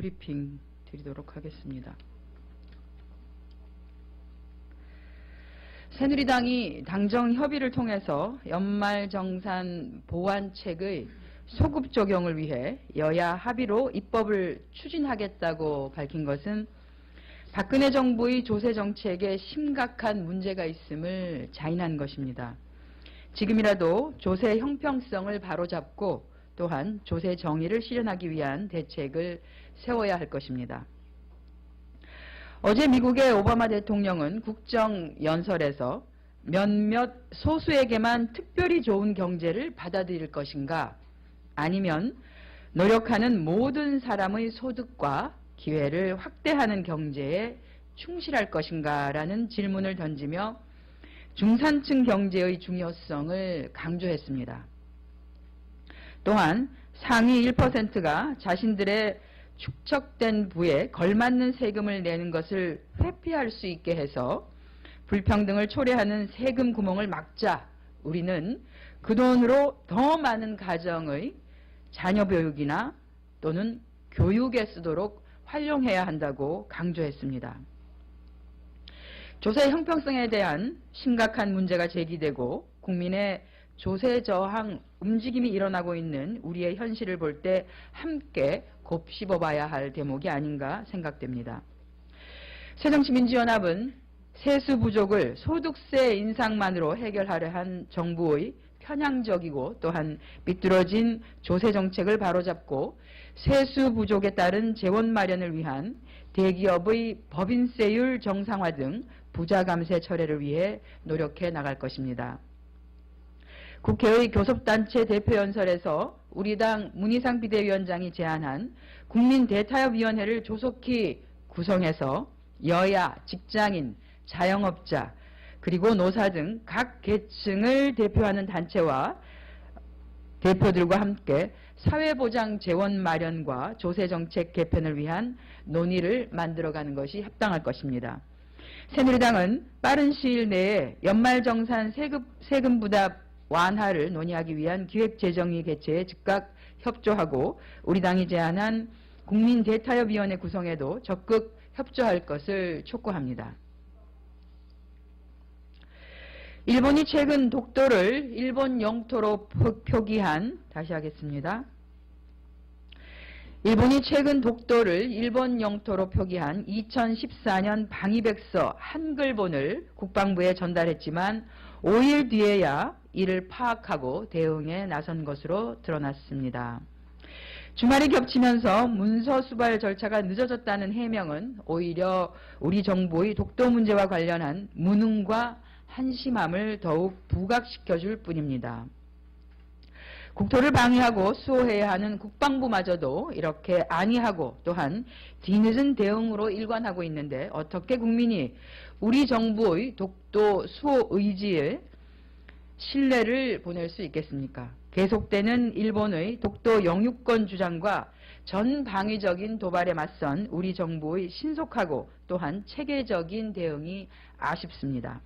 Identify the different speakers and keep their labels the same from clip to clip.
Speaker 1: 브리핑 드리도록 하겠습니다. 새누리당이 당정 협의를 통해서 연말정산 보완책의 소급 적용을 위해 여야 합의로 입법을 추진하겠다고 밝힌 것은 박근혜 정부의 조세 정책에 심각한 문제가 있음을 자인한 것입니다. 지금이라도 조세 형평성을 바로잡고 또한 조세 정의를 실현하기 위한 대책을 세워야 할 것입니다. 어제 미국의 오바마 대통령은 국정연설에서 몇몇 소수에게만 특별히 좋은 경제를 받아들일 것인가, 아니면 노력하는 모든 사람의 소득과 기회를 확대하는 경제에 충실할 것인가 라는 질문을 던지며 중산층 경제의 중요성을 강조했습니다. 또한 상위 1%가 자신들의 축적된 부에 걸맞는 세금을 내는 것을 회피할 수 있게 해서 불평등을 초래하는 세금 구멍을 막자 우리는 그 돈으로 더 많은 가정의 자녀 교육이나 또는 교육에 쓰도록 활용해야 한다고 강조했습니다. 조세 형평성에 대한 심각한 문제가 제기되고 국민의 조세 저항 움직임이 일어나고 있는 우리의 현실을 볼 때 함께 곱씹어봐야 할 대목이 아닌가 생각됩니다. 새정치민주연합은 세수 부족을 소득세 인상만으로 해결하려 한 정부의 편향적이고 또한 삐뚤어진 조세 정책을 바로잡고 세수 부족에 따른 재원 마련을 위한 대기업의 법인세율 정상화 등 부자 감세 철회를 위해 노력해 나갈 것입니다. 국회의 교섭단체 대표연설에서 우리 당 문희상 비대위원장이 제안한 국민대타협위원회를 조속히 구성해서 여야, 직장인, 자영업자, 그리고 노사 등 각 계층을 대표하는 단체와 대표들과 함께 사회보장 재원 마련과 조세정책 개편을 위한 논의를 만들어가는 것이 합당할 것입니다. 새누리당은 빠른 시일 내에 연말정산 세금 부담 완화를 논의하기 위한 기획재정위 개최에 즉각 협조하고 우리 당이 제안한 국민대타협위원회 구성에도 적극 협조할 것을 촉구합니다. 일본이 최근 독도를 일본 영토로 표기한, 다시 하겠습니다. 일본이 최근 독도를 일본 영토로 표기한 2014년 방위백서 한글본을 국방부에 전달했지만 5일 뒤에야 이를 파악하고 대응에 나선 것으로 드러났습니다. 주말이 겹치면서 문서 수발 절차가 늦어졌다는 해명은 오히려 우리 정부의 독도 문제와 관련한 무능과 한심함을 더욱 부각시켜줄 뿐입니다. 국토를 방위하고 수호해야 하는 국방부마저도 이렇게 안이하고 또한 뒤늦은 대응으로 일관하고 있는데 어떻게 국민이 우리 정부의 독도 수호 의지에 신뢰를 보낼 수 있겠습니까? 계속되는 일본의 독도 영유권 주장과 전방위적인 도발에 맞선 우리 정부의 신속하고 또한 체계적인 대응이 아쉽습니다.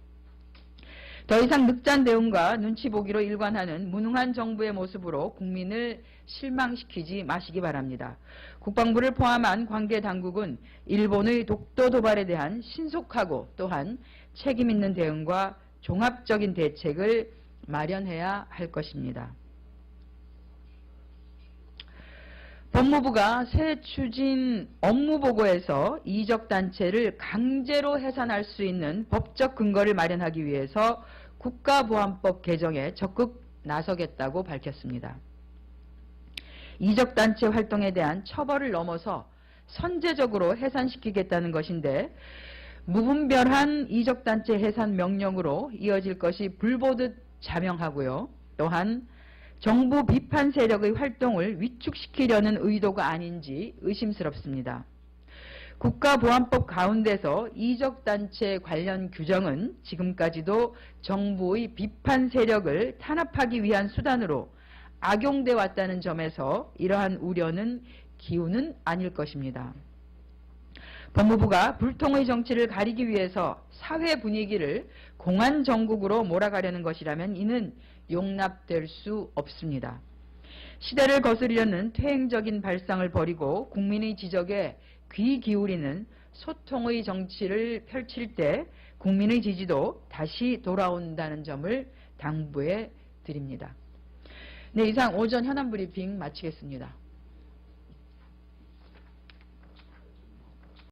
Speaker 1: 더 이상 늑장 대응과 눈치 보기로 일관하는 무능한 정부의 모습으로 국민을 실망시키지 마시기 바랍니다. 국방부를 포함한 관계 당국은 일본의 독도 도발에 대한 신속하고 또한 책임 있는 대응과 종합적인 대책을 마련해야 할 것입니다. 법무부가 새 추진 업무보고에서 이적단체를 강제로 해산할 수 있는 법적 근거를 마련하기 위해서 국가보안법 개정에 적극 나서겠다고 밝혔습니다. 이적단체 활동에 대한 처벌을 넘어서 선제적으로 해산시키겠다는 것인데 무분별한 이적단체 해산 명령으로 이어질 것이 불보듯 자명하고요. 또한 정부 비판 세력의 활동을 위축시키려는 의도가 아닌지 의심스럽습니다. 국가보안법 가운데서 이적단체 관련 규정은 지금까지도 정부의 비판 세력을 탄압하기 위한 수단으로 악용돼 왔다는 점에서 이러한 우려는 기우는 아닐 것입니다. 법무부가 불통의 정치를 가리기 위해서 사회 분위기를 공안정국으로 몰아가려는 것이라면 이는 용납될 수 없습니다. 시대를 거스르려는 퇴행적인 발상을 버리고 국민의 지적에 귀 기울이는 소통의 정치를 펼칠 때 국민의 지지도 다시 돌아온다는 점을 당부해 드립니다. 네, 이상 오전 현안 브리핑 마치겠습니다.